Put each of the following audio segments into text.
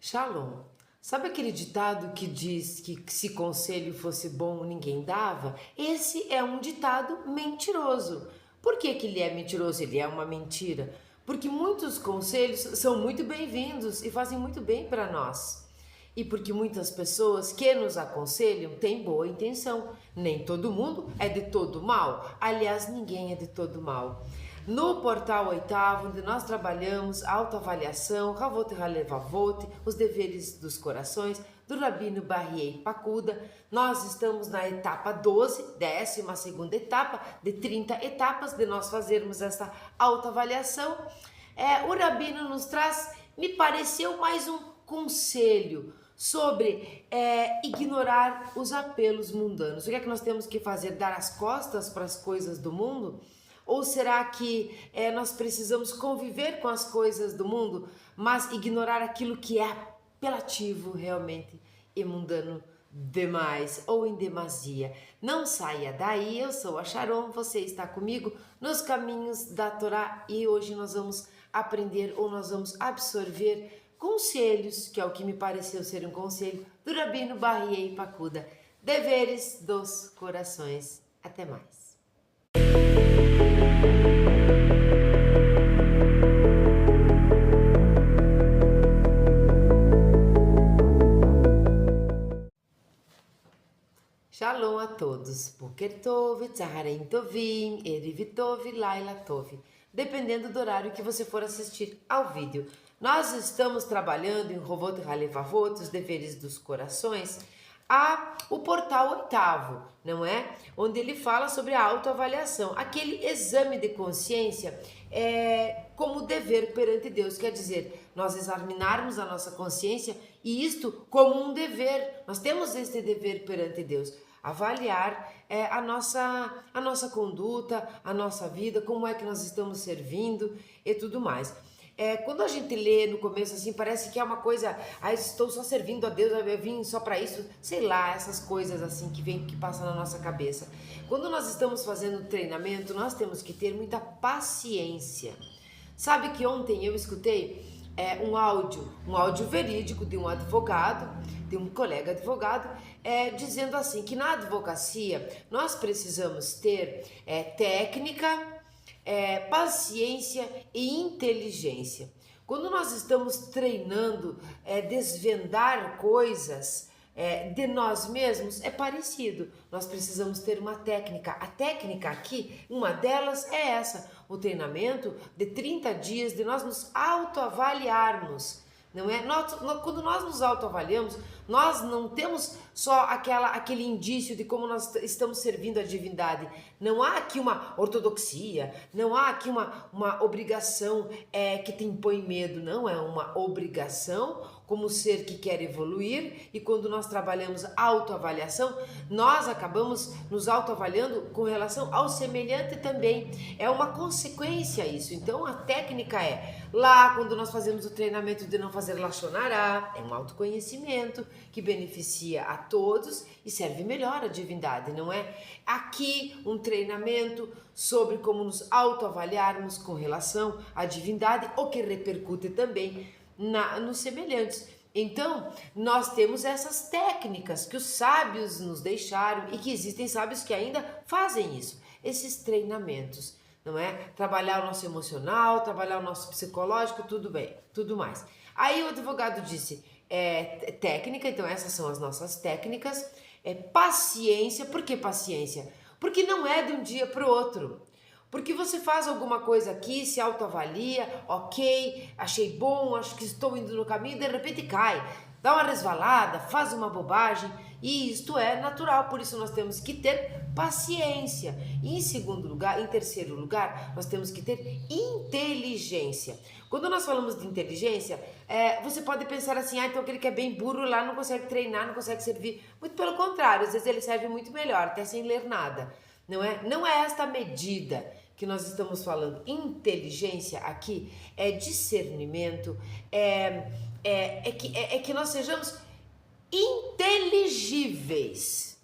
Shalom. Sabe aquele ditado que diz que se conselho fosse bom ninguém dava? Esse é um ditado mentiroso. Por que que ele é mentiroso? Ele é uma mentira. Porque muitos conselhos são muito bem-vindos e fazem muito bem para nós. E porque muitas pessoas que nos aconselham têm boa intenção. Nem todo mundo é de todo mal. Aliás, ninguém é de todo mal. No portal oitavo, onde nós trabalhamos autoavaliação, Havot e Halevavot, os deveres dos corações, do Rabino Barriei Pacuda, nós estamos na etapa 12, 12ª etapa, de 30 etapas de nós fazermos essa autoavaliação. O Rabino nos traz, me pareceu, mais um conselho sobre ignorar os apelos mundanos. O que é que nós temos que fazer? Dar as costas para as coisas do mundo? Ou será que nós precisamos conviver com as coisas do mundo, mas ignorar aquilo que é apelativo realmente e mundano demais ou em demasia? Não saia daí, eu sou a Sharon, você está comigo nos caminhos da Torá e hoje nós vamos aprender ou nós vamos absorver conselhos, que é o que me pareceu ser um conselho, do Rabino Barriei Pacuda, deveres dos corações. Até mais. Shalom a todos. Boker Tov, Tzaharem Tovim, Eriv Tov, Laila Tov. Dependendo do horário que você for assistir ao vídeo. Nós estamos trabalhando em Rovot Halevavot, os deveres dos corações, o portal oitavo, não é? Onde ele fala sobre a autoavaliação, aquele exame de consciência como dever perante Deus, quer dizer, nós examinarmos a nossa consciência e isto como um dever, nós temos este dever perante Deus, avaliar a nossa conduta, a nossa vida, como é que nós estamos servindo e tudo mais. Quando a gente lê no começo assim, parece que é uma coisa, estou só servindo a Deus, eu vim só para isso, sei lá, essas coisas assim que passam na nossa cabeça. Quando nós estamos fazendo treinamento, nós temos que ter muita paciência. Sabe que ontem eu escutei um áudio verídico de um advogado, de um colega advogado, dizendo assim, que na advocacia nós precisamos ter técnica, paciência e inteligência. Quando nós estamos treinando desvendar coisas de nós mesmos, é parecido. Nós precisamos ter uma técnica. A técnica aqui, uma delas é essa, o treinamento de 30 dias de nós nos autoavaliarmos. Não é? Quando nós nos autoavaliamos, nós não temos só aquele indício de como nós estamos servindo a divindade. Não há aqui uma ortodoxia, não há aqui uma obrigação que te impõe medo. Não, é uma obrigação como ser que quer evoluir, e quando nós trabalhamos autoavaliação, nós acabamos nos autoavaliando com relação ao semelhante também. É uma consequência isso. Então a técnica lá quando nós fazemos o treinamento de não fazer lashon hará, é um autoconhecimento que beneficia a todos e serve melhor à divindade, não é? Aqui um treinamento sobre como nos autoavaliarmos com relação à divindade, o que repercute também nos semelhantes. Então, nós temos essas técnicas que os sábios nos deixaram e que existem sábios que ainda fazem isso, esses treinamentos, não é? Trabalhar o nosso emocional, trabalhar o nosso psicológico, tudo bem, tudo mais. Aí o advogado disse, técnica, então essas são as nossas técnicas, paciência. Por que paciência? Porque não é de um dia para o outro. Porque você faz alguma coisa aqui, se autoavalia, ok, achei bom, acho que estou indo no caminho, de repente cai, dá uma resvalada, faz uma bobagem, e isto é natural, por isso nós temos que ter paciência. E em terceiro lugar, nós temos que ter inteligência. Quando nós falamos de inteligência, você pode pensar assim, então aquele que é bem burro lá não consegue treinar, não consegue servir. Muito pelo contrário, às vezes ele serve muito melhor, até sem ler nada. Não é esta medida que nós estamos falando. Inteligência aqui é discernimento, que nós sejamos inteligíveis,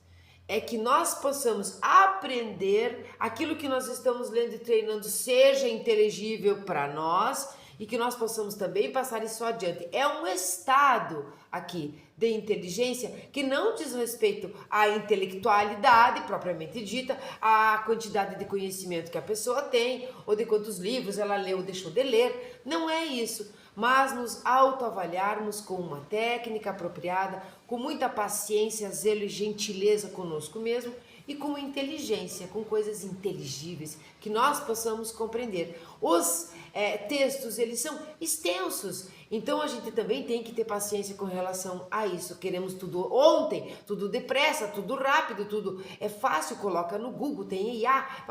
que nós possamos aprender aquilo que nós estamos lendo e treinando seja inteligível para nós e que nós possamos também passar isso adiante. É um estado aqui de inteligência que não diz respeito à intelectualidade propriamente dita, à quantidade de conhecimento que a pessoa tem, ou de quantos livros ela leu ou deixou de ler. Não é isso, mas nos autoavaliarmos com uma técnica apropriada, com muita paciência, zelo e gentileza conosco mesmo, e com inteligência, com coisas inteligíveis, que nós possamos compreender. Os textos, eles são extensos, então a gente também tem que ter paciência com relação a isso. Queremos tudo ontem, tudo depressa, tudo rápido, tudo é fácil, coloca no Google, tem IA,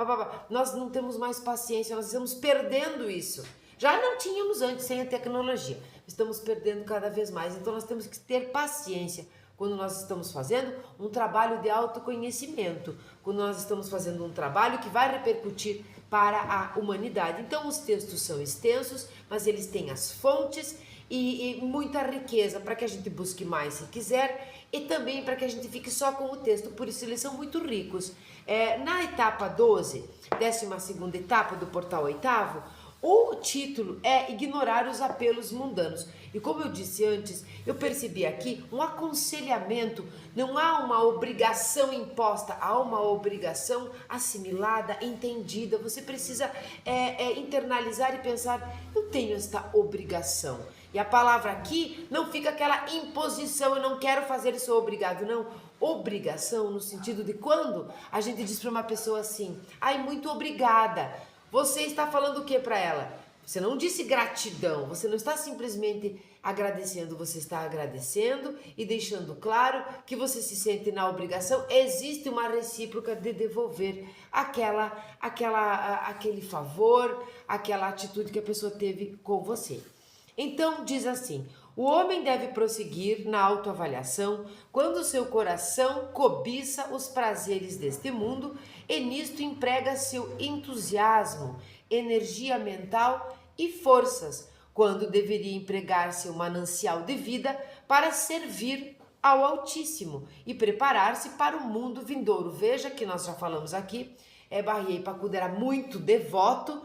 nós não temos mais paciência, nós estamos perdendo isso. Já não tínhamos antes sem a tecnologia, estamos perdendo cada vez mais, então nós temos que ter paciência quando nós estamos fazendo um trabalho de autoconhecimento, quando nós estamos fazendo um trabalho que vai repercutir para a humanidade. Então os textos são extensos, mas eles têm as fontes e muita riqueza para que a gente busque mais se quiser e também para que a gente fique só com o texto, por isso eles são muito ricos. Na etapa 12, 12ª etapa do portal oitavo, o título é Ignorar os apelos mundanos. E como eu disse antes, eu percebi aqui um aconselhamento, não há uma obrigação imposta, há uma obrigação assimilada, entendida. Você precisa internalizar e pensar, eu tenho esta obrigação. E a palavra aqui não fica aquela imposição, eu não quero fazer, sou obrigado, não. Obrigação no sentido de quando a gente diz para uma pessoa assim, ai, muito obrigada. Você está falando o que para ela? Você não disse gratidão, você não está simplesmente agradecendo, você está agradecendo e deixando claro que você se sente na obrigação. Existe uma recíproca de devolver aquele favor, aquela atitude que a pessoa teve com você. Então diz assim, o homem deve prosseguir na autoavaliação quando seu coração cobiça os prazeres deste mundo e nisto emprega seu entusiasmo, energia mental e forças, quando deveria empregar seu manancial de vida para servir ao Altíssimo e preparar-se para o mundo vindouro. Veja que nós já falamos aqui, Barrier Pacuda era muito devoto,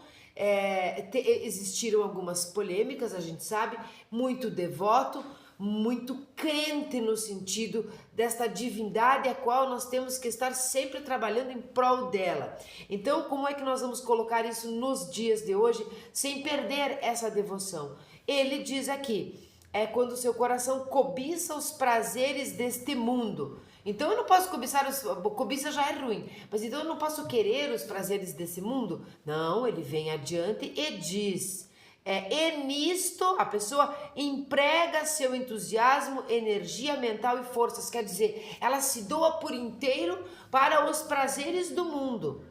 existiram algumas polêmicas, a gente sabe, muito devoto, muito crente no sentido desta divindade a qual nós temos que estar sempre trabalhando em prol dela. Então, como é que nós vamos colocar isso nos dias de hoje sem perder essa devoção? Ele diz aqui, é quando o seu coração cobiça os prazeres deste mundo. Então eu não posso cobiçar, cobiça já é ruim, mas então eu não posso querer os prazeres desse mundo? Não, ele vem adiante e diz, e nisto a pessoa emprega seu entusiasmo, energia mental e forças, quer dizer, ela se doa por inteiro para os prazeres do mundo.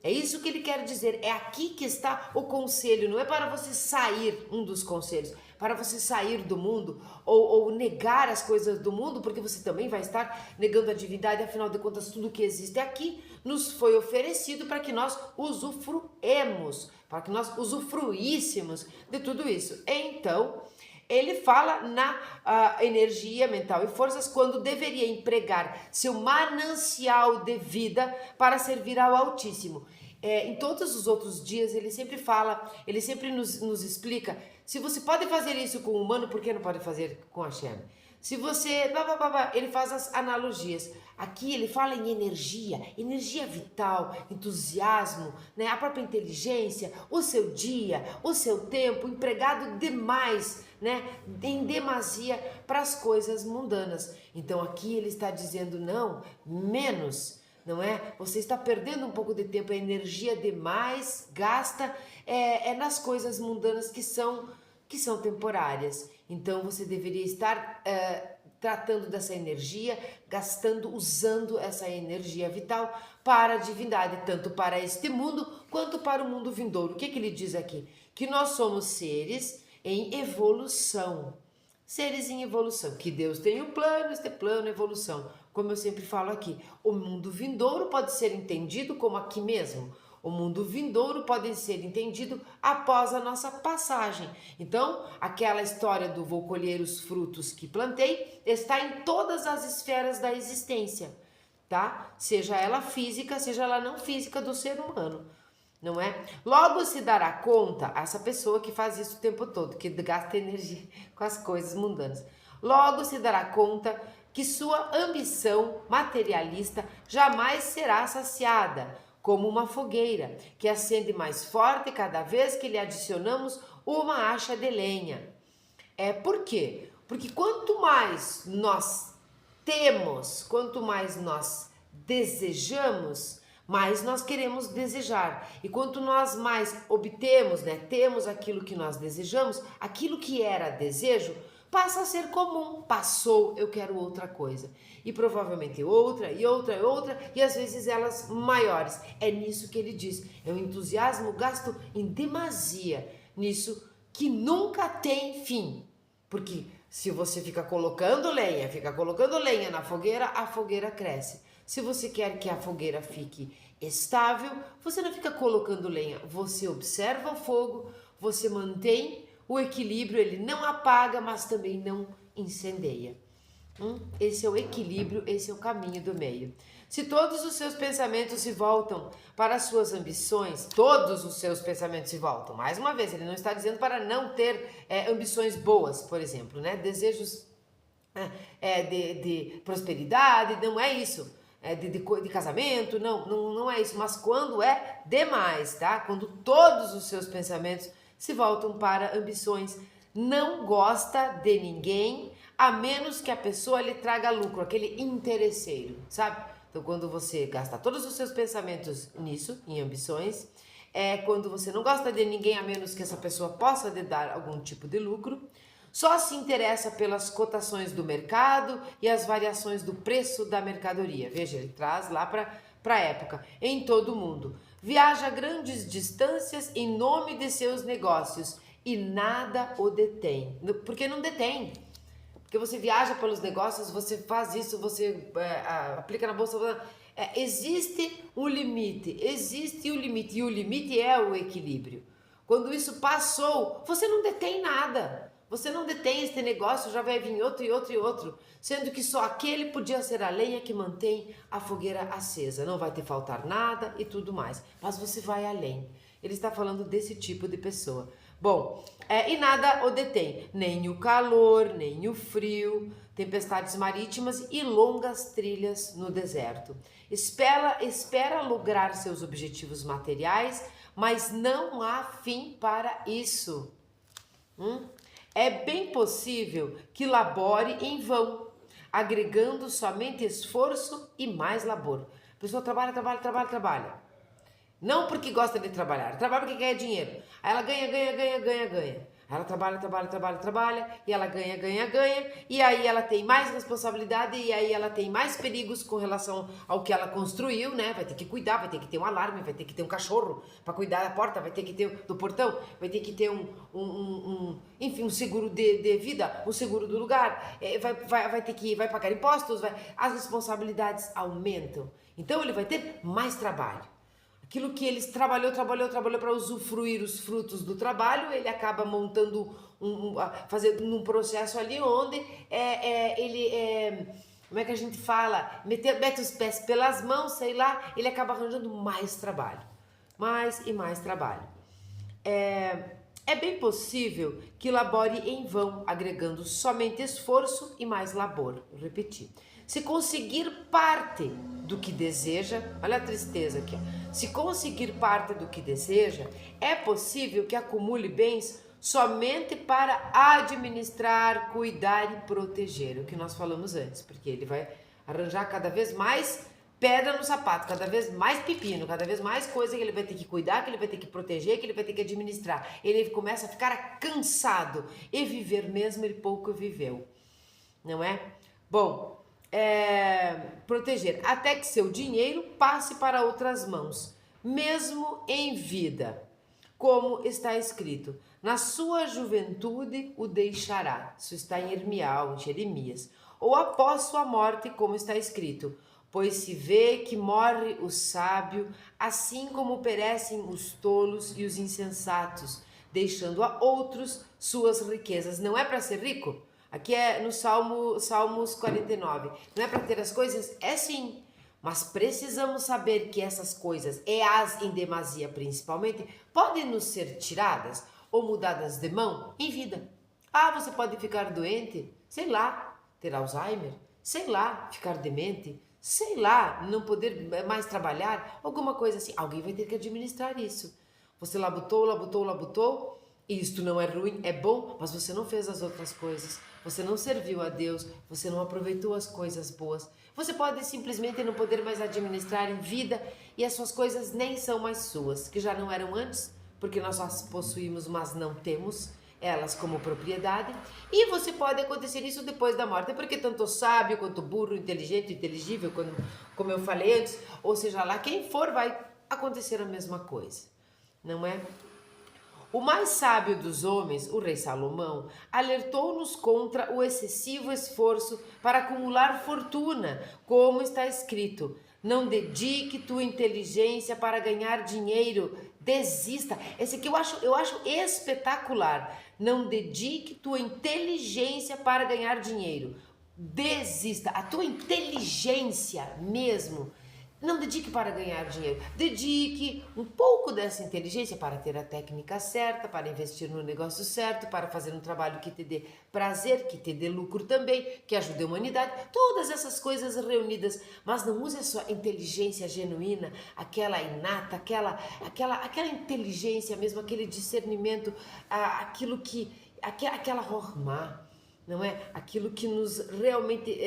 É isso que ele quer dizer, é aqui que está o conselho, não é para você sair, um dos conselhos, para você sair do mundo ou negar as coisas do mundo, porque você também vai estar negando a divindade, afinal de contas tudo que existe aqui nos foi oferecido para que nós usufruemos, para que nós usufruíssemos de tudo isso. Então, ele fala na energia mental e forças quando deveria empregar seu manancial de vida para servir ao Altíssimo. Em todos os outros dias ele sempre fala, ele sempre nos explica, se você pode fazer isso com o humano, por que não pode fazer com Hashem? Se você... ele faz as analogias. Aqui ele fala em energia vital, entusiasmo, né? A própria inteligência, o seu dia, o seu tempo, empregado demais, né? Em demasia para as coisas mundanas. Então aqui ele está dizendo não, menos, não é? Você está perdendo um pouco de tempo, a energia demais, gasta nas coisas mundanas que são temporárias. Então você deveria estar tratando dessa energia, gastando, usando essa energia vital para a divindade, tanto para este mundo quanto para o mundo vindouro. O que ele diz aqui? Que nós somos seres em evolução. Seres em evolução, que Deus tem um plano, este plano é evolução. Como eu sempre falo aqui, o mundo vindouro pode ser entendido como aqui mesmo. O mundo vindouro pode ser entendido após a nossa passagem. Então, aquela história do vou colher os frutos que plantei está em todas as esferas da existência, tá? Seja ela física, seja ela não física do ser humano. não é? Logo se dará conta, essa pessoa que faz isso o tempo todo, que gasta energia com as coisas mundanas, logo se dará conta que sua ambição materialista jamais será saciada, como uma fogueira, que acende mais forte cada vez que lhe adicionamos uma acha de lenha. Por quê? Porque quanto mais nós temos, quanto mais nós desejamos, mais nós queremos desejar. E quanto nós mais obtemos, né, temos aquilo que nós desejamos, aquilo que era desejo passa a ser comum. Passou, eu quero outra coisa. E provavelmente outra, e outra, e outra, e às vezes elas maiores. É nisso que ele diz. É um entusiasmo gasto em demasia, nisso que nunca tem fim. Porque se você fica colocando lenha na fogueira, a fogueira cresce. Se você quer que a fogueira fique estável, você não fica colocando lenha, você observa o fogo, você mantém o equilíbrio, ele não apaga, mas também não incendeia. Esse é o equilíbrio, esse é o caminho do meio. Se todos os seus pensamentos se voltam para as suas ambições, todos os seus pensamentos se voltam. Mais uma vez, ele não está dizendo para não ter ambições boas, por exemplo, né? Desejos de prosperidade, não é isso. De casamento, não é isso. Mas quando é demais, tá? Quando todos os seus pensamentos se voltam para ambições, não gosta de ninguém, a menos que a pessoa lhe traga lucro, aquele interesseiro, sabe? Então, quando você gasta todos os seus pensamentos nisso, em ambições, é quando você não gosta de ninguém, a menos que essa pessoa possa lhe dar algum tipo de lucro, só se interessa pelas cotações do mercado e as variações do preço da mercadoria. Veja, ele traz lá para a época, em todo o mundo. Viaja grandes distâncias em nome de seus negócios e nada o detém. Porque não detém. Porque você viaja pelos negócios, você faz isso, você aplica na bolsa. Existe um limite, e o limite é o equilíbrio. Quando isso passou, você não detém nada. Você não detém este negócio, já vai vir outro e outro e outro. Sendo que só aquele podia ser a lenha que mantém a fogueira acesa. Não vai te faltar nada e tudo mais. Mas você vai além. Ele está falando desse tipo de pessoa. Bom, e nada o detém. Nem o calor, nem o frio, tempestades marítimas e longas trilhas no deserto. Espera lograr seus objetivos materiais, mas não há fim para isso. É bem possível que labore em vão, agregando somente esforço e mais labor. A pessoa trabalha. Não porque gosta de trabalhar, trabalha porque quer dinheiro. Aí ela ganha. Aí ela trabalha, e ela ganha, e aí ela tem mais responsabilidade, e aí ela tem mais perigos com relação ao que ela construiu, né? Vai ter que cuidar, vai ter que ter um alarme, vai ter que ter um cachorro para cuidar da porta, vai ter que ter do portão, vai ter que ter enfim, um seguro de vida, um seguro do lugar, vai pagar impostos, as responsabilidades aumentam. Então ele vai ter mais trabalho. Aquilo que eles trabalhou para usufruir os frutos do trabalho, ele acaba montando, fazendo um processo ali onde como é que a gente fala? Mete os pés pelas mãos, sei lá, ele acaba arranjando mais trabalho. Mais e mais trabalho. É bem possível que labore em vão, agregando somente esforço e mais labor. Vou repetir. Se conseguir parte do que deseja, olha a tristeza aqui, ó. Se conseguir parte do que deseja, é possível que acumule bens somente para administrar, cuidar e proteger, o que nós falamos antes, porque ele vai arranjar cada vez mais pedra no sapato, cada vez mais pepino, cada vez mais coisa que ele vai ter que cuidar, que ele vai ter que proteger, que ele vai ter que administrar. Ele começa a ficar cansado e viver mesmo ele pouco viveu, não é? Bom, proteger até que seu dinheiro passe para outras mãos, mesmo em vida, como está escrito, na sua juventude o deixará. Isso está em Jeremias. Ou após sua morte, como está escrito, pois se vê que morre o sábio, assim como perecem os tolos e os insensatos, deixando a outros suas riquezas. Não é para ser rico? Aqui é no Salmos 49. Não é para ter as coisas? É sim. Mas precisamos saber que essas coisas, e as em demasia principalmente, podem nos ser tiradas ou mudadas de mão em vida. Ah, você pode ficar doente, sei lá, ter Alzheimer, sei lá, ficar demente, sei lá, não poder mais trabalhar, alguma coisa assim. Alguém vai ter que administrar isso. Você labutou, e isto não é ruim, é bom, mas você não fez as outras coisas. Você não serviu a Deus, você não aproveitou as coisas boas. Você pode simplesmente não poder mais administrar em vida e as suas coisas nem são mais suas, que já não eram antes, porque nós as possuímos, mas não temos elas como propriedade. E você pode acontecer isso depois da morte, porque tanto sábio quanto burro, inteligente, inteligível, como eu falei antes, ou seja lá quem for, vai acontecer a mesma coisa, não é? O mais sábio dos homens, o rei Salomão, alertou-nos contra o excessivo esforço para acumular fortuna, como está escrito: não dedique tua inteligência para ganhar dinheiro, desista. Esse aqui eu acho espetacular. Não dedique tua inteligência para ganhar dinheiro, desista. A tua inteligência mesmo. Não dedique para ganhar dinheiro, dedique um pouco dessa inteligência para ter a técnica certa, para investir no negócio certo, para fazer um trabalho que te dê prazer, que te dê lucro também, que ajude a humanidade, todas essas coisas reunidas, mas não use a sua inteligência genuína, aquela inata, aquela inteligência mesmo, aquele discernimento, aquela hormá. Não é? Aquilo que nos realmente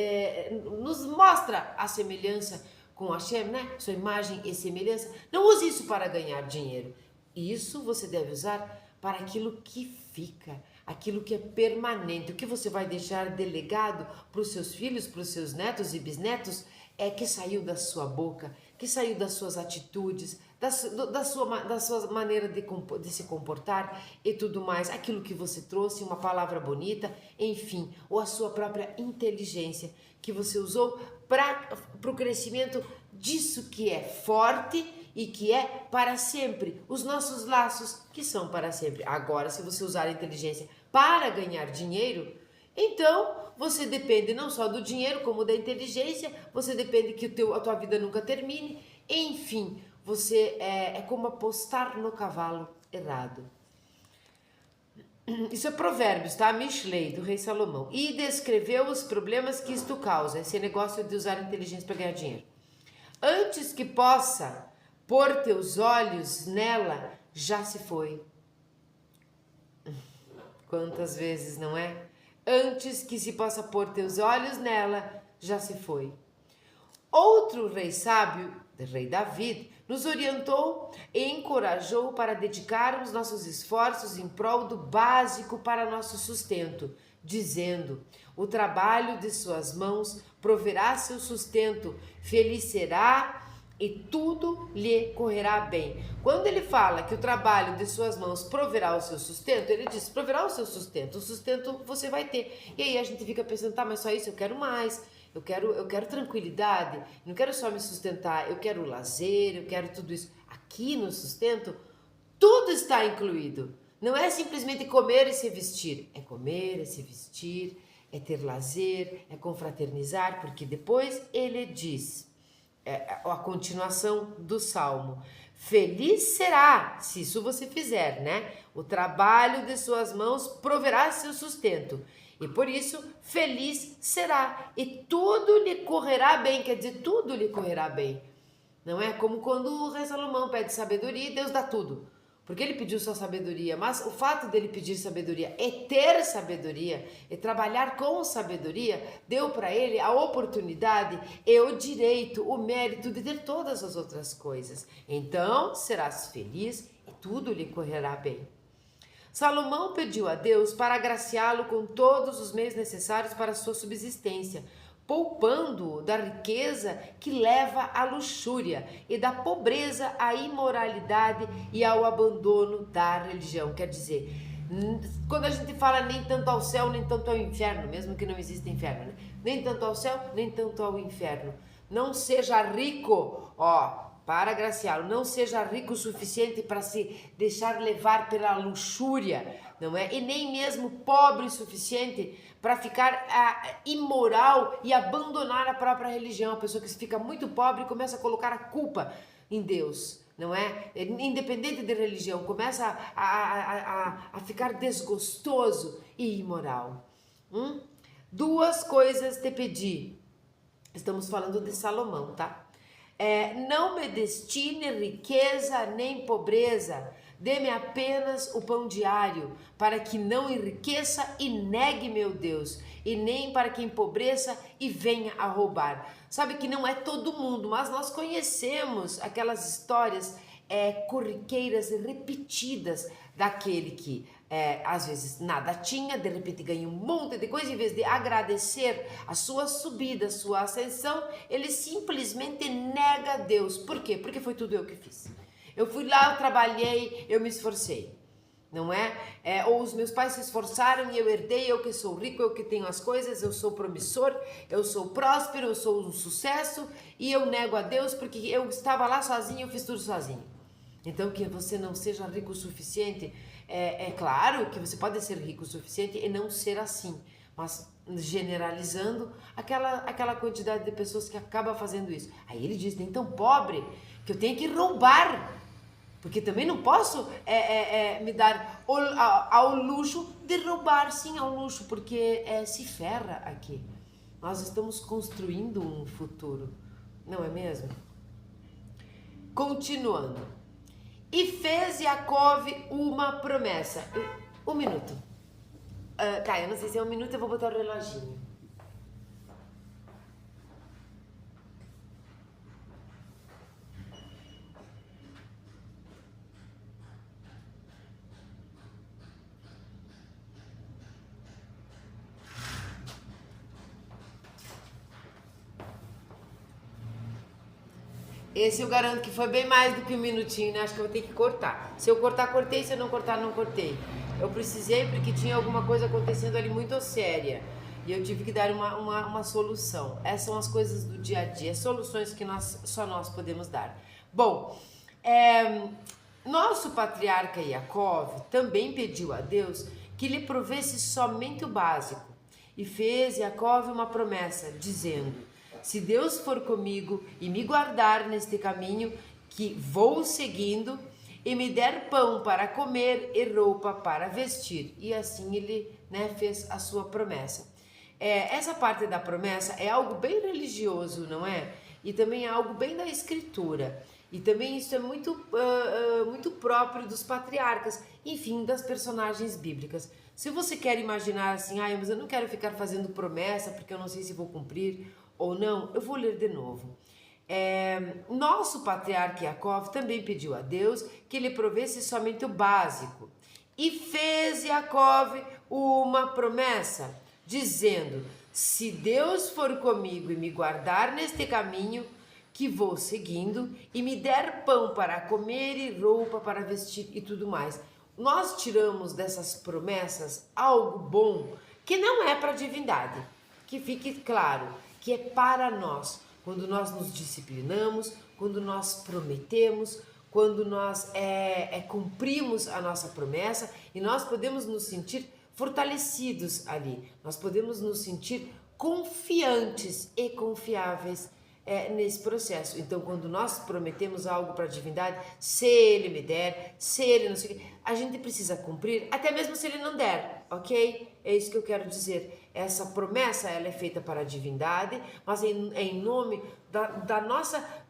nos mostra a semelhança com Hashem, né? Sua imagem e semelhança. Não use isso para ganhar dinheiro. Isso você deve usar para aquilo que fica, aquilo que é permanente. O que você vai deixar delegado para os seus filhos, para os seus netos e bisnetos, é que saiu da sua boca, que saiu das suas atitudes, da sua maneira de se comportar e tudo mais. Aquilo que você trouxe, uma palavra bonita, enfim, ou a sua própria inteligência que você usou para o crescimento disso que é forte e que é para sempre. Os nossos laços que são para sempre. Agora, se você usar a inteligência para ganhar dinheiro, então você depende não só do dinheiro como da inteligência, você depende que a tua vida nunca termine, enfim, você é como apostar no cavalo errado. Isso é Provérbios, tá? Mishlei, do rei Salomão. E descreveu os problemas que isto causa, esse negócio de usar a inteligência para ganhar dinheiro. Antes que possa pôr teus olhos nela, já se foi. Quantas vezes, não é? Antes que se possa pôr teus olhos nela, já se foi. Outro rei sábio, o rei David, nos orientou e encorajou para dedicarmos nossos esforços em prol do básico para nosso sustento, dizendo: o trabalho de suas mãos proverá seu sustento, feliz será e tudo lhe correrá bem. Quando ele fala que o trabalho de suas mãos proverá o seu sustento, ele diz: proverá o seu sustento, o sustento você vai ter. E aí a gente fica pensando: tá, mas só isso, eu quero mais. Eu quero tranquilidade, não quero só me sustentar, eu quero lazer, eu quero tudo isso. Aqui no sustento, tudo está incluído. Não é simplesmente comer e se vestir. É comer, é se vestir, é ter lazer, é confraternizar, porque depois ele diz, a continuação do Salmo: feliz será, se isso você fizer, né? O trabalho de suas mãos proverá seu sustento. E por isso, feliz será, e tudo lhe correrá bem, quer dizer, tudo lhe correrá bem. Não é como quando o rei Salomão pede sabedoria e Deus dá tudo, porque ele pediu sua sabedoria, mas o fato dele pedir sabedoria e ter sabedoria, e trabalhar com sabedoria, deu para ele a oportunidade e o direito, o mérito de ter todas as outras coisas. Então, serás feliz e tudo lhe correrá bem. Salomão pediu a Deus para agraciá-lo com todos os meios necessários para a sua subsistência, poupando-o da riqueza que leva à luxúria e da pobreza à imoralidade e ao abandono da religião. Quer dizer, quando a gente fala nem tanto ao céu, nem tanto ao inferno, mesmo que não exista inferno, né? Nem tanto ao céu, nem tanto ao inferno. Não seja rico, para agraciá-lo. Não seja rico o suficiente para se deixar levar pela luxúria, não é? E nem mesmo pobre o suficiente para ficar imoral e abandonar a própria religião. A pessoa que fica muito pobre começa a colocar a culpa em Deus, não é? Independente de religião, começa a ficar desgostoso e imoral. Duas coisas te pedi. Estamos falando de Salomão, tá? Não me destine riqueza nem pobreza, dê-me apenas o pão diário, para que não enriqueça e negue meu Deus, e nem para que empobreça e venha a roubar. Sabe que não é todo mundo, mas nós conhecemos aquelas histórias corriqueiras e repetidas daquele que às vezes nada tinha, de repente ganha um monte de coisa, em vez de agradecer a sua subida, a sua ascensão, ele simplesmente nega a Deus. Por quê? Porque foi tudo eu que fiz. Eu fui lá, eu trabalhei, eu me esforcei, não é? Ou os meus pais se esforçaram e eu herdei, eu que sou rico, eu que tenho as coisas, eu sou promissor, eu sou próspero, eu sou um sucesso e eu nego a Deus porque eu estava lá sozinho, eu fiz tudo sozinho. Então, que você não seja rico o suficiente, é claro que você pode ser rico o suficiente e não ser assim, mas generalizando aquela quantidade de pessoas que acaba fazendo isso. Aí ele diz, nem tão pobre, que eu tenho que roubar, porque também não posso me dar ao luxo de roubar, sim, ao luxo, porque se ferra aqui. Nós estamos construindo um futuro, não é mesmo? Continuando. E fez Jacó uma promessa. Um minuto. Tá, eu não sei se é um minuto, eu vou botar o reloginho. Esse eu garanto que foi bem mais do que um minutinho, né? Acho que eu vou ter que cortar. Se eu cortar, cortei. Se eu não cortar, não cortei. Eu precisei porque tinha alguma coisa acontecendo ali muito séria. E eu tive que dar uma solução. Essas são as coisas do dia a dia. Soluções que só nós podemos dar. Bom, nosso patriarca Jacó também pediu a Deus que lhe provesse somente o básico. E fez Jacó uma promessa, dizendo... Se Deus for comigo e me guardar neste caminho que vou seguindo e me der pão para comer e roupa para vestir. E assim ele fez a sua promessa. Essa parte da promessa é algo bem religioso, não é? E também é algo bem da escritura. E também isso é muito próprio dos patriarcas, enfim, das personagens bíblicas. Se você quer imaginar assim, mas eu não quero ficar fazendo promessa porque eu não sei se vou cumprir ou não, eu vou ler de novo. Nosso patriarca Jacó também pediu a Deus que lhe provesse somente o básico. E fez Jacó uma promessa, dizendo, se Deus for comigo e me guardar neste caminho que vou seguindo, e me der pão para comer e roupa para vestir e tudo mais. Nós tiramos dessas promessas algo bom que não é para a divindade, que fique claro, que é para nós, quando nós nos disciplinamos, quando nós prometemos, quando nós cumprimos a nossa promessa e nós podemos nos sentir fortalecidos ali, nós podemos nos sentir confiantes e confiáveis nesse processo. Então, quando nós prometemos algo para a divindade, se ele me der, se ele não sei o que, a gente precisa cumprir, até mesmo se ele não der, ok? É isso que eu quero dizer. Essa promessa ela é feita para a divindade, mas é em nome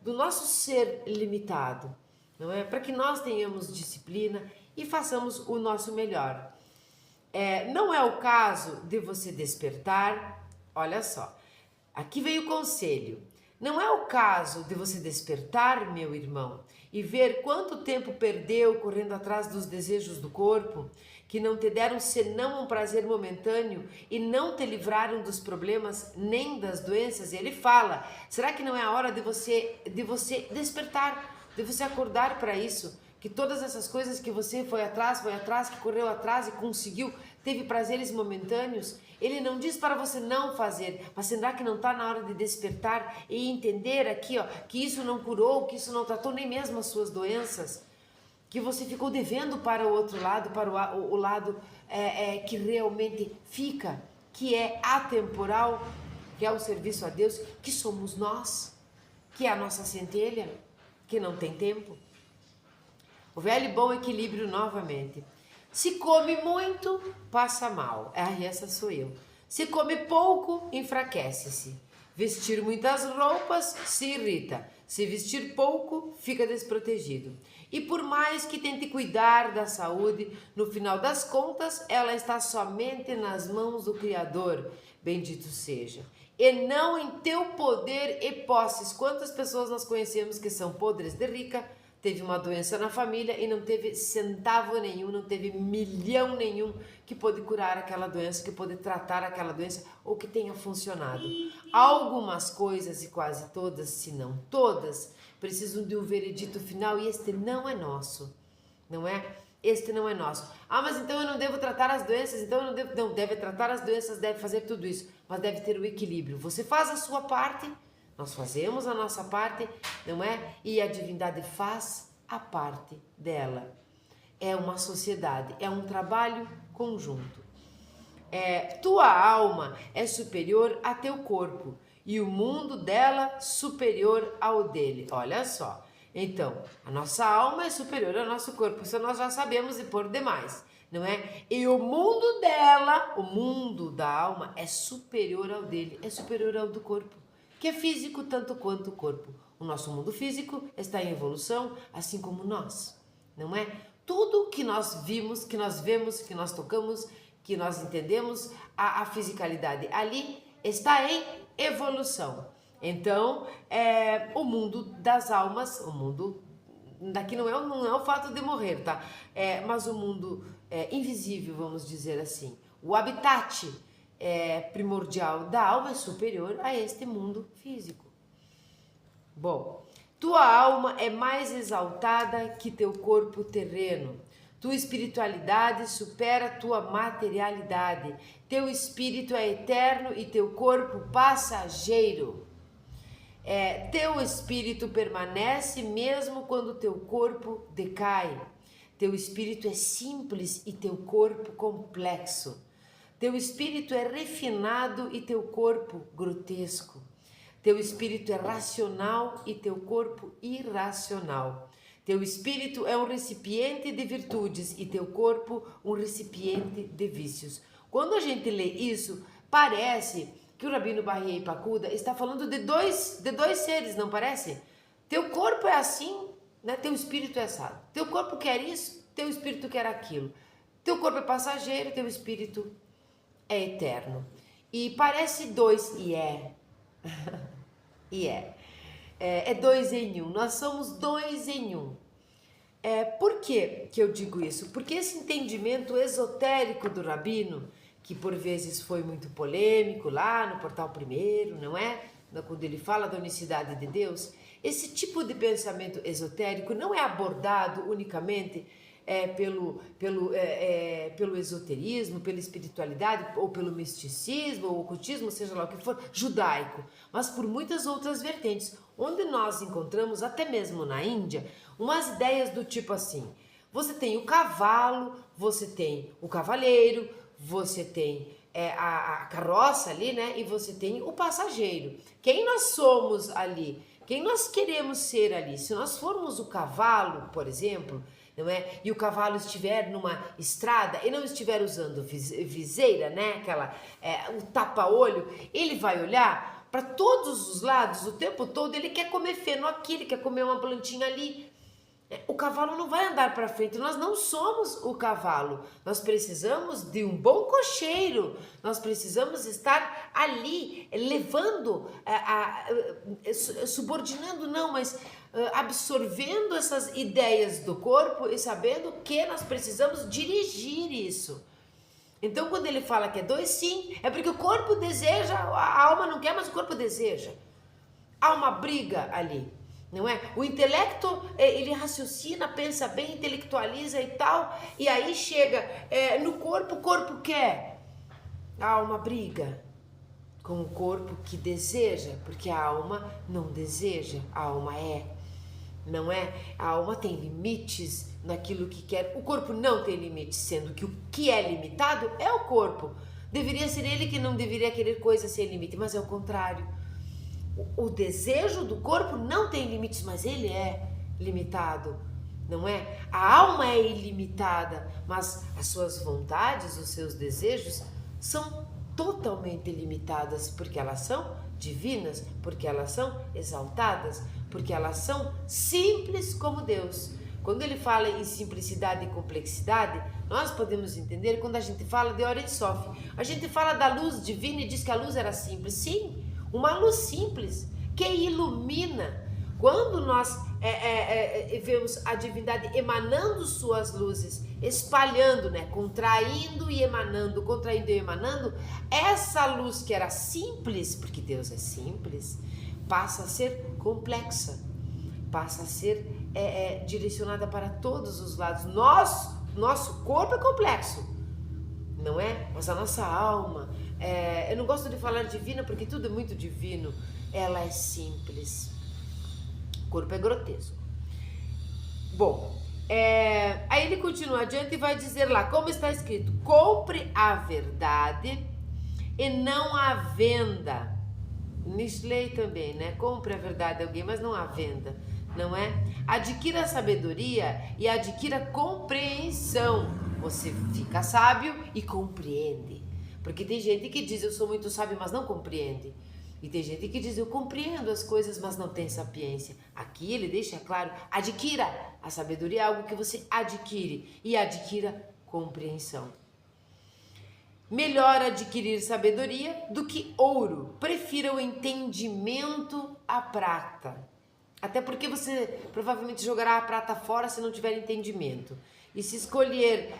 do nosso ser limitado, não é? Para que nós tenhamos disciplina e façamos o nosso melhor. Não é o caso de você despertar, olha só, aqui veio o conselho. Não é o caso de você despertar, meu irmão, e ver quanto tempo perdeu correndo atrás dos desejos do corpo, que não te deram senão um prazer momentâneo e não te livraram dos problemas nem das doenças. E ele fala, será que não é a hora de você despertar, de você acordar para isso? Que todas essas coisas que você foi atrás, que correu atrás e conseguiu, teve prazeres momentâneos, Ele não diz para você não fazer, mas será que não está na hora de despertar e entender aqui, ó, que isso não curou, que isso não tratou nem mesmo as suas doenças? Que você ficou devendo para o outro lado, para o lado que realmente fica, que é atemporal, que é o serviço a Deus, que somos nós, que é a nossa centelha, que não tem tempo. O velho e bom equilíbrio novamente. Se come muito, passa mal. Essa sou eu. Se come pouco, enfraquece-se. Vestir muitas roupas, se irrita. Se vestir pouco, fica desprotegido. E por mais que tente cuidar da saúde, no final das contas, ela está somente nas mãos do Criador, bendito seja. E não em teu poder e posses. Quantas pessoas nós conhecemos que são podres de rica, teve uma doença na família e não teve centavo nenhum, não teve milhão nenhum que pôde curar aquela doença, que pôde tratar aquela doença ou que tenha funcionado. Algumas coisas, e quase todas, se não todas, precisam de um veredito final e este não é nosso, não é? Este não é nosso. Ah, mas então eu não devo tratar as doenças, então eu não devo... Não, deve tratar as doenças, deve fazer tudo isso, mas deve ter o equilíbrio. Você faz a sua parte, nós fazemos a nossa parte, não é? E a divindade faz a parte dela. É uma sociedade, é um trabalho conjunto. Tua alma é superior a teu corpo e o mundo dela superior ao dele. Olha só. Então, a nossa alma é superior ao nosso corpo, isso nós já sabemos e por demais, não é? E o mundo dela, o mundo da alma é superior ao dele, é superior ao do corpo, que é físico tanto quanto o corpo. O nosso mundo físico está em evolução, assim como nós, não é? Tudo que nós vimos, que nós vemos, que nós tocamos, que nós entendemos, a fisicalidade ali está em evolução. Então, o mundo das almas, o mundo daqui não é o fato de morrer, tá? Mas o mundo invisível, vamos dizer assim. O habitat primordial da alma é superior a este mundo físico. Bom, tua alma é mais exaltada que teu corpo terreno. Tua espiritualidade supera tua materialidade. Teu espírito é eterno e teu corpo passageiro. Teu espírito permanece mesmo quando teu corpo decai. Teu espírito é simples e teu corpo complexo. Teu espírito é refinado e teu corpo grotesco. Teu espírito é racional e teu corpo irracional. Teu espírito é um recipiente de virtudes e teu corpo um recipiente de vícios. Quando a gente lê isso, parece que o Rabino Bahiya Pacuda está falando de dois seres, não parece? Teu corpo é assim, né? Teu espírito é assado. Teu corpo quer isso, teu espírito quer aquilo. Teu corpo é passageiro, teu espírito é eterno. E parece dois, e é. É dois em um. Nós somos dois em um. Por que eu digo isso? Porque esse entendimento esotérico do Rabino, que por vezes foi muito polêmico lá no Portal Primeiro, não é? Quando ele fala da unicidade de Deus, esse tipo de pensamento esotérico não é abordado unicamente pelo esoterismo, pela espiritualidade, ou pelo misticismo, ou ocultismo, seja lá o que for, judaico, mas por muitas outras vertentes, onde nós encontramos, até mesmo na Índia, umas ideias do tipo assim: você tem o cavalo, você tem o cavaleiro, você tem a carroça ali, né? E você tem o passageiro. Quem nós somos ali? Quem nós queremos ser ali? Se nós formos o cavalo, por exemplo, não é? E o cavalo estiver numa estrada e não estiver usando viseira, né? O tapa-olho, ele vai olhar para todos os lados o tempo todo. Ele quer comer feno aqui, ele quer comer uma plantinha ali. O cavalo não vai andar para frente, nós não somos o cavalo, nós precisamos de um bom cocheiro, nós precisamos estar ali, levando, subordinando não, mas absorvendo essas ideias do corpo e sabendo que nós precisamos dirigir isso. Então quando ele fala que é dois, sim, é porque o corpo deseja, a alma não quer, mas o corpo deseja. Há uma briga ali. Não é? O intelecto, ele raciocina, pensa bem, intelectualiza e tal, e aí chega no corpo, o corpo quer. A alma briga com o corpo que deseja, porque a alma não deseja, a alma é. Não é? A alma tem limites naquilo que quer. O corpo não tem limites, sendo que o que é limitado é o corpo. Deveria ser ele que não deveria querer coisas sem limite, mas é o contrário. O desejo do corpo não tem limites, mas ele é limitado, não é? A alma é ilimitada, mas as suas vontades, os seus desejos são totalmente limitadas, porque elas são divinas, porque elas são exaltadas, porque elas são simples como Deus. Quando ele fala em simplicidade e complexidade, nós podemos entender quando a gente fala de Or Sof. A gente fala da luz divina e diz que a luz era simples. Sim, uma luz simples que ilumina. Quando nós vemos a divindade emanando suas luzes, espalhando, né, contraindo e emanando, essa luz que era simples, porque Deus é simples, passa a ser complexa, passa a ser direcionada para todos os lados. Nosso corpo é complexo, não é? Mas a nossa alma, eu não gosto de falar divina porque tudo é muito divino, ela é simples. O corpo é grotesco. Bom, aí ele continua adiante e vai dizer lá, como está escrito: compre a verdade e não a venda. Nishlei também, né? Compre a verdade a alguém, mas não a venda, não é? Adquira a sabedoria e adquira compreensão. Você fica sábio e compreende. Porque tem gente que diz, eu sou muito sábio, mas não compreende. E tem gente que diz, eu compreendo as coisas, mas não tem sapiência. Aqui ele deixa claro, adquira. A sabedoria é algo que você adquire. E adquira compreensão. Melhor adquirir sabedoria do que ouro. Prefira o entendimento à prata. Até porque você provavelmente jogará a prata fora se não tiver entendimento. E se escolher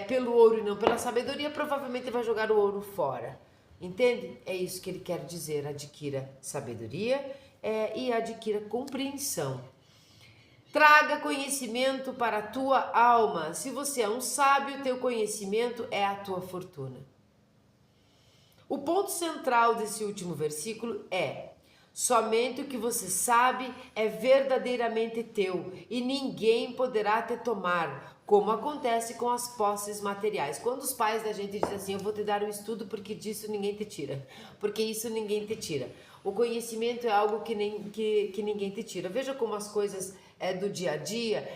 pelo ouro e não pela sabedoria, provavelmente vai jogar o ouro fora. Entende? É isso que ele quer dizer. Adquira sabedoria e adquira compreensão. Traga conhecimento para a tua alma. Se você é um sábio, teu conhecimento é a tua fortuna. O ponto central desse último versículo é: somente o que você sabe é verdadeiramente teu e ninguém poderá te tomar, como acontece com as posses materiais. Quando os pais da gente dizem assim, eu vou te dar um estudo porque disso ninguém te tira, porque isso ninguém te tira. O conhecimento é algo que ninguém te tira. Veja como as coisas do dia a dia,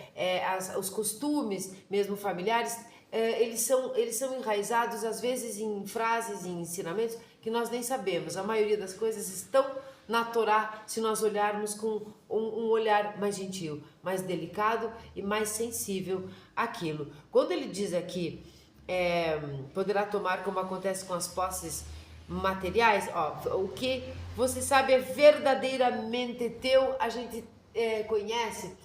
os costumes mesmo familiares, eles são enraizados às vezes em frases, em ensinamentos que nós nem sabemos. A maioria das coisas estão na Torá, se nós olharmos com um olhar mais gentil, mais delicado e mais sensível àquilo. Quando ele diz aqui, poderá tomar como acontece com as posses materiais, o que você sabe é verdadeiramente teu. A gente conhece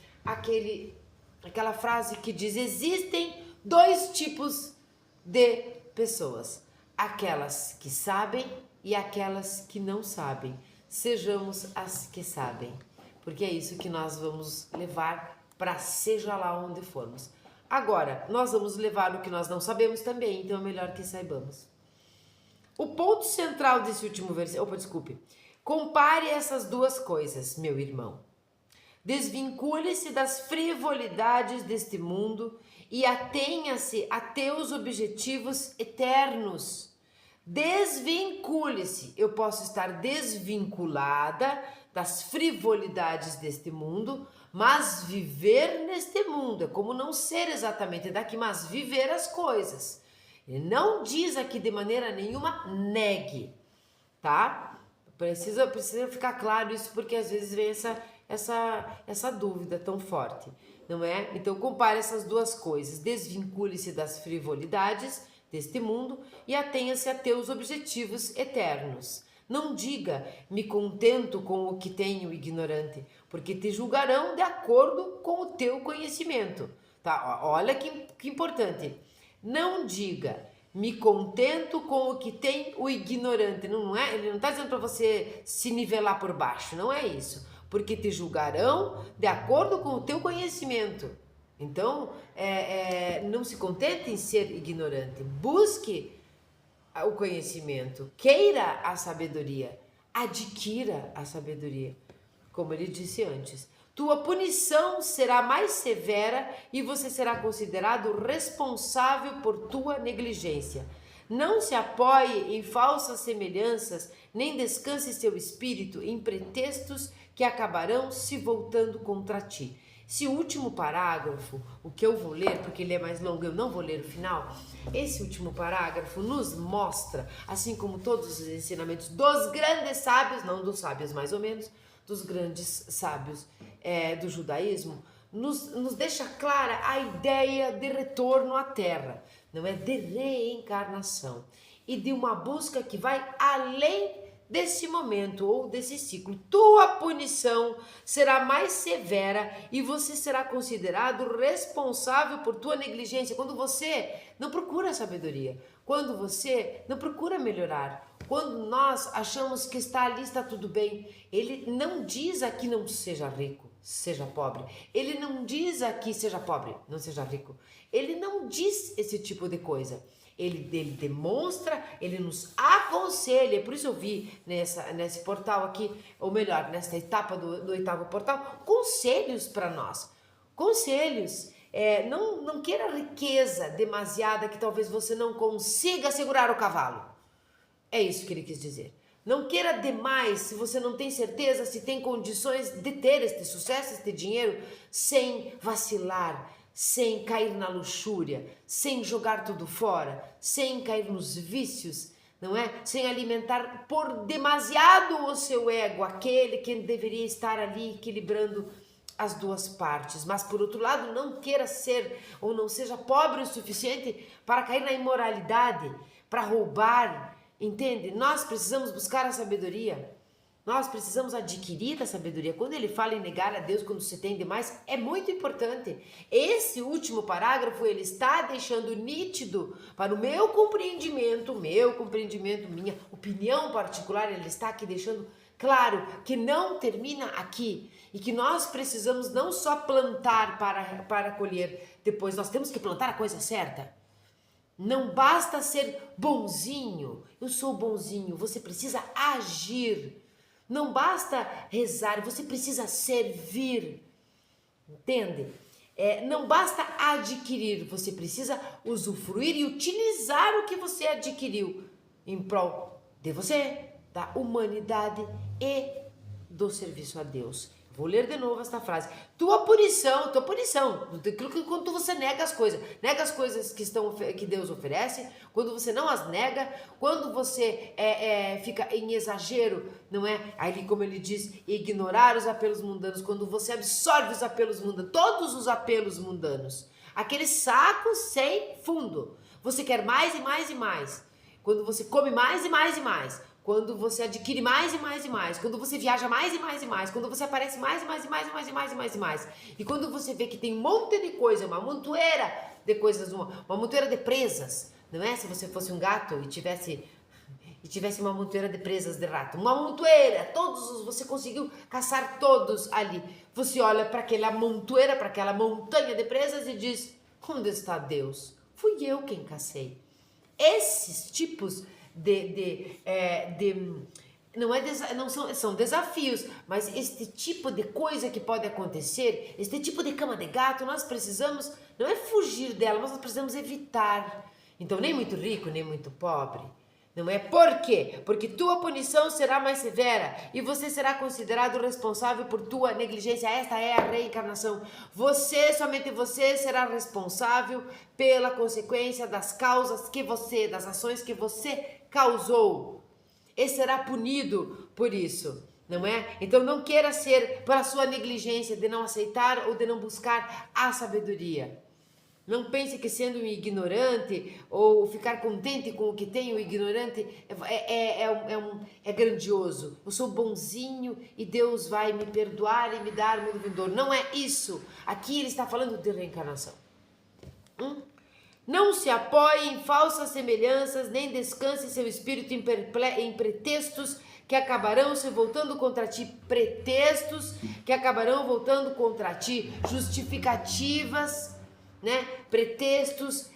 aquela frase que diz, existem dois tipos de pessoas, aquelas que sabem e aquelas que não sabem. Sejamos as que sabem, porque é isso que nós vamos levar para seja lá onde formos. Agora, nós vamos levar o que nós não sabemos também, então é melhor que saibamos. O ponto central desse último versículo, compare essas duas coisas, meu irmão. Desvincule-se das frivolidades deste mundo e atenha-se a teus objetivos eternos. Desvincule-se. Eu posso estar desvinculada das frivolidades deste mundo, mas viver neste mundo é como não ser exatamente daqui, mas viver as coisas. Ele não diz aqui de maneira nenhuma negue, tá? Precisa ficar claro isso, porque às vezes vem essa dúvida tão forte, não é? Então compare essas duas coisas, desvincule-se das frivolidades deste mundo e atenha-se a teus objetivos eternos. Não diga, me contento com o que tem o ignorante, porque te julgarão de acordo com o teu conhecimento, tá? Olha que importante. Não diga, me contento com o que tem o ignorante, não é? Ele não está dizendo para você se nivelar por baixo, não é isso. Porque te julgarão de acordo com o teu conhecimento. Então, não se contente em ser ignorante. Busque o conhecimento, queira a sabedoria, adquira a sabedoria. Como ele disse antes, tua punição será mais severa e você será considerado responsável por tua negligência. Não se apoie em falsas semelhanças, nem descanse seu espírito em pretextos que acabarão se voltando contra ti. Esse último parágrafo, o que eu vou ler, porque ele é mais longo, eu não vou ler o final. Esse último parágrafo nos mostra, assim como todos os ensinamentos dos grandes sábios, não dos sábios mais ou menos, dos grandes sábios do judaísmo, nos deixa clara a ideia de retorno à terra, não é? De reencarnação e de uma busca que vai além desse momento ou desse ciclo. Tua punição será mais severa e você será considerado responsável por tua negligência. Quando você não procura sabedoria, quando você não procura melhorar, quando nós achamos que está ali, está tudo bem. Ele não diz aqui não seja rico, seja pobre. Ele não diz aqui seja pobre, não seja rico. Ele não diz esse tipo de coisa. Ele demonstra, ele nos aconselha. Por isso eu vi nesse portal aqui, ou melhor, nessa etapa do oitavo portal, conselhos para nós. Conselhos. Não queira riqueza demasiada que talvez você não consiga segurar o cavalo. É isso que ele quis dizer. Não queira demais se você não tem certeza se tem condições de ter este sucesso, este dinheiro, sem vacilar, sem cair na luxúria, sem jogar tudo fora, sem cair nos vícios, não é? Sem alimentar por demasiado o seu ego, aquele que deveria estar ali equilibrando as duas partes. Mas por outro lado, não queira ser ou não seja pobre o suficiente para cair na imoralidade, para roubar. Entende? Nós precisamos buscar a sabedoria. Nós precisamos adquirir a sabedoria. Quando ele fala em negar a Deus quando se tem demais, é muito importante. Esse último parágrafo, ele está deixando nítido para o meu compreendimento, minha opinião particular, ele está aqui deixando claro que não termina aqui e que nós precisamos não só plantar para colher depois, nós temos que plantar a coisa certa. Não basta ser bonzinho, eu sou bonzinho, você precisa agir. Não basta rezar, você precisa servir. Entende? Não basta adquirir, você precisa usufruir e utilizar o que você adquiriu em prol de você, da humanidade e do serviço a Deus. Vou ler de novo esta frase. Tua punição, quando você nega as coisas que Deus oferece, quando você não as nega, quando você fica em exagero, não é? Aí, como ele diz, ignorar os apelos mundanos, quando você absorve os apelos mundanos, todos os apelos mundanos, aquele saco sem fundo, você quer mais e mais e mais, quando você come mais e mais e mais, quando você adquire mais e mais e mais, quando você viaja mais e mais e mais, quando você aparece mais e mais e mais e mais e mais e mais e mais, e quando você vê que tem um monte de coisa, uma montoeira de coisas, uma montoeira de presas, não é? Se você fosse um gato e tivesse uma montoeira de presas de rato, uma montoeira, você conseguiu caçar todos ali. Você olha para aquela montoeira, para aquela montanha de presas e diz: onde está Deus? Fui eu quem cacei. Esses tipos são desafios, mas este tipo de coisa que pode acontecer, este tipo de cama de gato, nós precisamos, não é fugir dela, mas nós precisamos evitar. Então, nem muito rico, nem muito pobre. Não é? Por quê? Porque tua punição será mais severa e você será considerado responsável por tua negligência. Esta é a reencarnação. Somente você será responsável pela consequência das das ações que você causou. E será punido por isso. Não é? Então não queira ser pela sua negligência de não aceitar ou de não buscar a sabedoria. Não pense que sendo um ignorante ou ficar contente com o que tem, o ignorante é grandioso. Eu sou bonzinho e Deus vai me perdoar e me dar o mundo vindouro. Não é isso. Aqui ele está falando de reencarnação. Não se apoie em falsas semelhanças, nem descanse seu espírito em pretextos que acabarão se voltando contra ti. Pretextos que acabarão voltando contra ti. Justificativas, né? Pretextos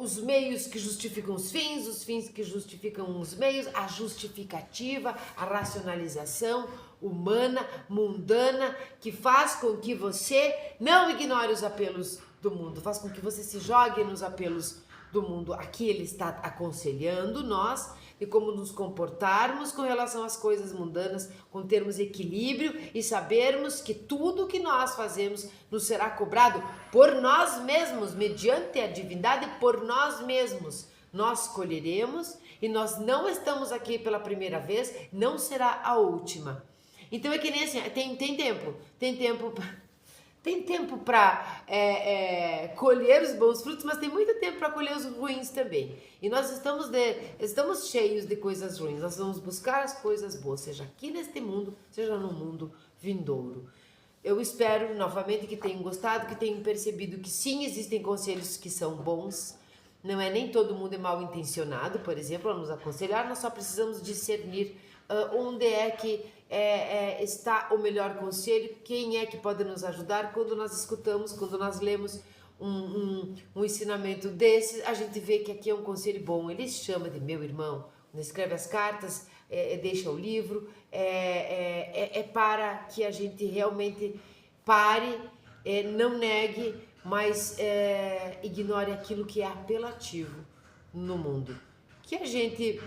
os meios que justificam os fins que justificam os meios, a justificativa, a racionalização humana, mundana, que faz com que você não ignore os apelos do mundo, faz com que você se jogue nos apelos do mundo. Aqui ele está aconselhando nós de como nos comportarmos com relação às coisas mundanas, com termos equilíbrio e sabermos que tudo que nós fazemos nos será cobrado por nós mesmos, mediante a divindade, por nós mesmos. Nós colheremos e nós não estamos aqui pela primeira vez, não será a última. Então é que nem assim, tem tempo para colher os bons frutos, mas tem muito tempo para colher os ruins também. E nós estamos cheios de coisas ruins. Nós vamos buscar as coisas boas, seja aqui neste mundo, seja no mundo vindouro. Eu espero novamente que tenham gostado, que tenham percebido que sim, existem conselhos que são bons. Não é nem todo mundo é mal intencionado, por exemplo, a nos aconselhar. Nós só precisamos discernir onde é que está o melhor conselho, quem é que pode nos ajudar. Quando nós escutamos, quando nós lemos um ensinamento desse, a gente vê que aqui é um conselho bom. Ele se chama de meu irmão, quando escreve as cartas, deixa o livro, para que a gente realmente pare, não negue, mas ignore aquilo que é apelativo no mundo. Que a gente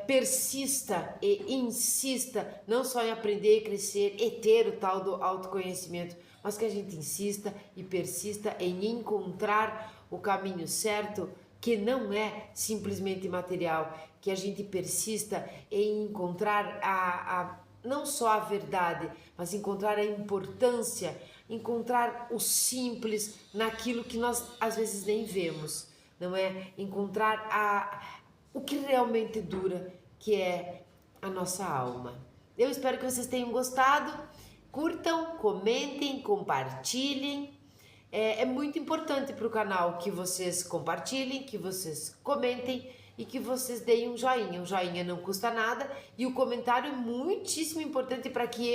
persista e insista não só em aprender, crescer e ter o tal do autoconhecimento, mas que a gente insista e persista em encontrar o caminho certo, que não é simplesmente material, que a gente persista em encontrar não só a verdade, mas encontrar a importância, encontrar o simples naquilo que nós às vezes nem vemos, não é? Encontrar o que realmente dura, que é a nossa alma. Eu espero que vocês tenham gostado. Curtam, comentem, compartilhem. É muito importante para o canal que vocês compartilhem, que vocês comentem e que vocês deem um joinha. Um joinha não custa nada e o comentário é muitíssimo importante para que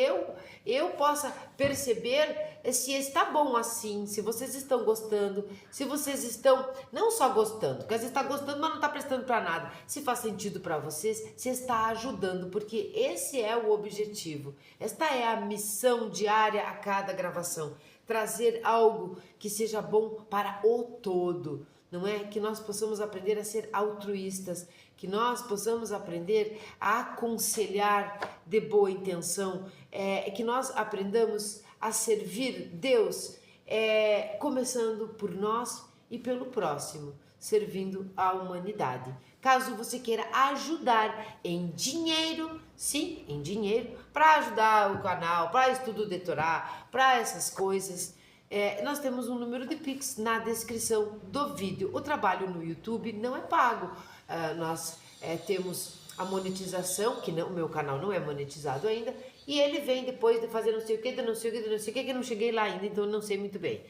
eu possa perceber se está bom assim, se vocês estão gostando, se vocês estão não só gostando, porque às vezes está gostando, mas não está prestando para nada, se faz sentido para vocês, se está ajudando, porque esse é o objetivo. Esta é a missão diária a cada gravação, trazer algo que seja bom para o todo. Não é? Que nós possamos aprender a ser altruístas, que nós possamos aprender a aconselhar de boa intenção, que nós aprendamos a servir Deus, começando por nós e pelo próximo, servindo a humanidade. Caso você queira ajudar em dinheiro, sim, em dinheiro, para ajudar o canal, para estudo de Torá, para essas coisas, nós temos um número de Pix na descrição do vídeo. O trabalho no YouTube não é pago. Nós temos a monetização, que não, o meu canal não é monetizado ainda, e ele vem depois de fazer não sei o que, que eu não cheguei lá ainda, então eu não sei muito bem.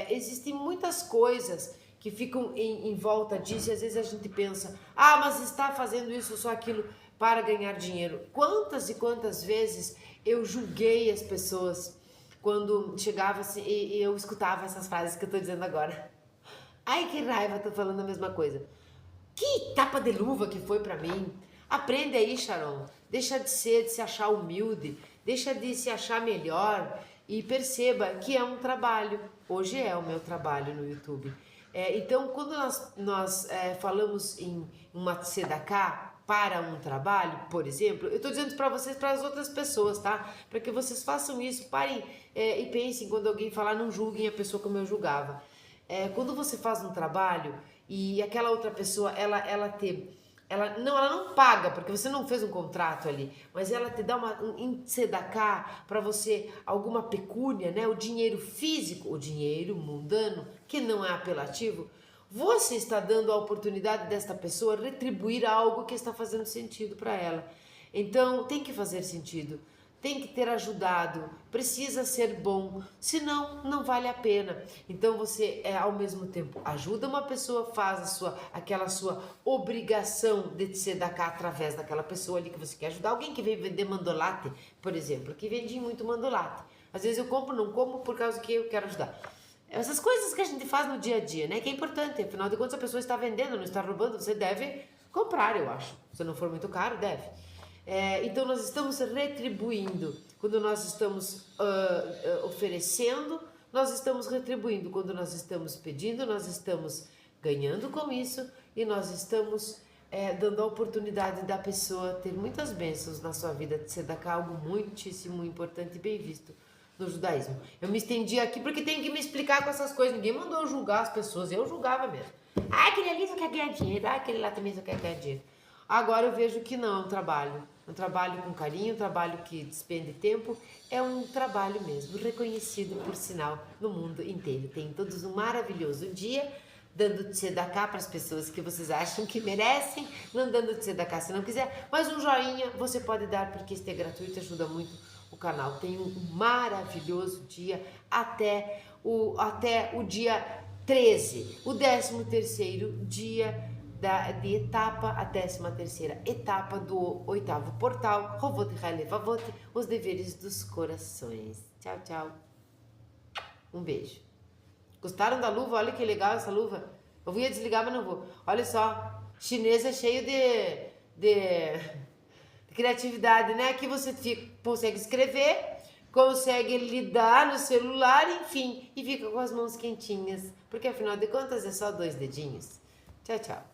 Existem muitas coisas que ficam em volta disso, e às vezes a gente pensa, mas está fazendo isso, só aquilo para ganhar dinheiro. Quantas e quantas vezes eu julguei as pessoas quando chegava assim, e eu escutava essas frases que eu tô dizendo agora. Ai, que raiva, tô falando a mesma coisa. Que tapa de luva que foi pra mim. Aprende aí, Sharon. Deixa de se achar humilde, deixa de se achar melhor e perceba que é um trabalho. Hoje é o meu trabalho no YouTube. Então, quando nós falamos em uma tzedakah para um trabalho, por exemplo, eu estou dizendo para vocês, para as outras pessoas, tá? Para que vocês façam isso, parem e pensem quando alguém falar, não julguem a pessoa como eu julgava. Quando você faz um trabalho e aquela outra pessoa, ela não paga, porque você não fez um contrato ali, mas ela te dá um tzedakah para você, alguma pecúnia, né? O dinheiro físico, o dinheiro mundano, que não é apelativo, você está dando a oportunidade desta pessoa retribuir algo que está fazendo sentido para ela. Então, tem que fazer sentido, tem que ter ajudado, precisa ser bom, senão não vale a pena. Então, você, ao mesmo tempo, ajuda uma pessoa, faz aquela sua obrigação de tzedakah através daquela pessoa ali que você quer ajudar. Alguém que vem vender mandolate, por exemplo, que vende muito mandolate. Às vezes eu compro, não como por causa que eu quero ajudar. Essas coisas que a gente faz no dia a dia, né? Que é importante. Afinal de contas, a pessoa está vendendo, não está roubando. Você deve comprar, eu acho. Se não for muito caro, deve. Então, nós estamos retribuindo quando nós estamos oferecendo, nós estamos retribuindo quando nós estamos pedindo, nós estamos ganhando com isso e nós estamos dando a oportunidade da pessoa ter muitas bênçãos na sua vida, de tzedakah, algo muitíssimo importante e bem visto no judaísmo. Eu me estendi aqui porque tem que me explicar com essas coisas. Ninguém mandou eu julgar as pessoas, eu julgava mesmo. Ah, aquele ali só quer ganhar dinheiro, ah, aquele lá também só quer ganhar dinheiro. Agora eu vejo que não, é um trabalho com carinho, um trabalho que despende tempo, é um trabalho mesmo, reconhecido por sinal no mundo inteiro. Tenham todos um maravilhoso dia, dando tzedakah para as pessoas que vocês acham que merecem, não dando tzedakah se não quiser, mas um joinha você pode dar porque este é gratuito, ajuda muito o canal. Tenham um maravilhoso dia até o dia 13, o 13º dia de etapa, a 13ª etapa do 8º portal, Rovot Halevavot, os deveres dos corações. Tchau, tchau. Um beijo. Gostaram da luva? Olha que legal essa luva. Eu ia desligar, mas não vou. Olha só, chinês é cheio de criatividade, né? Que você consegue escrever, consegue lidar no celular, enfim, e fica com as mãos quentinhas. Porque afinal de contas é só 2 dedinhos. Tchau, tchau.